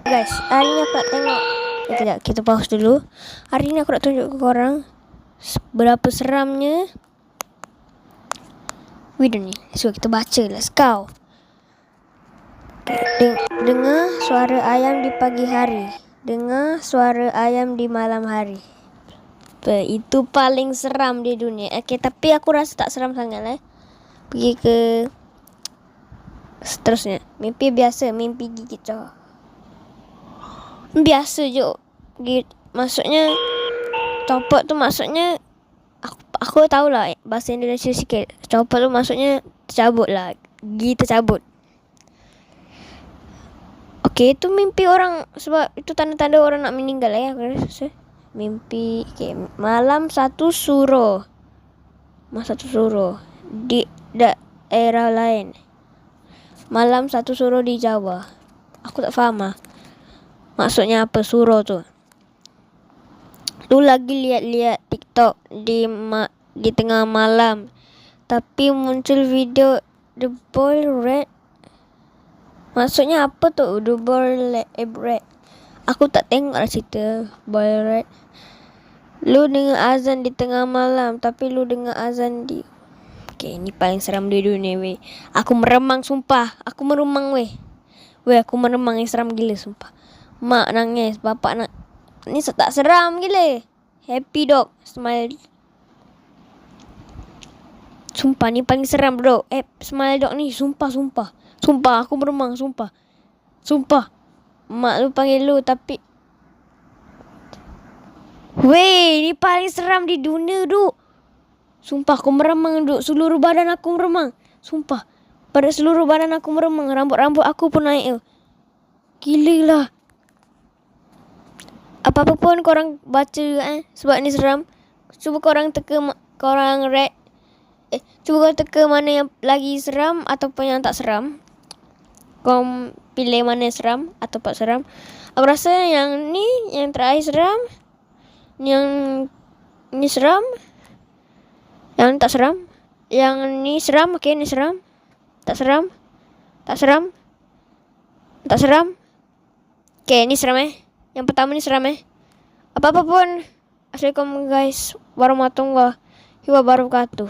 Guys, hari ni aku nak tengok. Kejap, kita pause dulu. Hari ni aku nak tunjuk ke korang berapa seramnya video ni. So kita baca, let's go. Dengar suara ayam di pagi hari, dengar suara ayam di malam hari. Itu paling seram di dunia. Okay, tapi aku rasa tak seram sangat Pergi ke seterusnya. Mimpi biasa, mimpi gigit jauh. Biasa je. Maksudnya copot tu maksudnya aku tahulah bahasa Indonesia sikit. Copot tu maksudnya tercabut lah. Gigi tercabut. Okay, itu mimpi orang. Sebab itu tanda-tanda orang nak meninggal aku rasa. Mimpi. Okay, malam satu suruh. Di daerah lain. Malam satu suruh di Jawa. Aku tak faham maksudnya apa suruh tu. Tu lagi lihat-lihat TikTok di tengah malam. Tapi muncul video The Boy Red. Maksudnya apa tu? The Boy Red. Aku tak tengok lah cerita Boy Red. Lu dengar azan di tengah malam, tapi lu dengar azan di... Okay, ni paling seram di dunia weh. Aku meremang sumpah. Aku meremang weh. Aku meremang, seram gila sumpah. Mak nangis, bapak nak. Ni tak seram gila. Happy dog, smile. Sumpah ni paling seram bro. Smile dog ni sumpah. Sumpah aku meremang sumpah. Mak lu panggil lu tapi weh, ni paling seram di dunia duk. Sumpah aku meremang duk. Seluruh badan aku meremang. Sumpah. Pada seluruh badan aku meremang. Rambut-rambut aku pun naik. Gila lah. Apa-apa pun korang baca sebab ni seram. Cuba korang teka korang rate. Cuba korang teka mana yang lagi seram ataupun yang tak seram. Korang pilih mana yang seram atau tak seram. Aku rasa yang ni, yang terakhir seram. Yang ni seram. Yang tak seram. Yang ni seram. Okay, ni seram. Tak seram. Okay, ni seram Yang pertama ni seram Apa-apa pun. Assalamualaikum guys. Warahmatullahi wabarakatuh.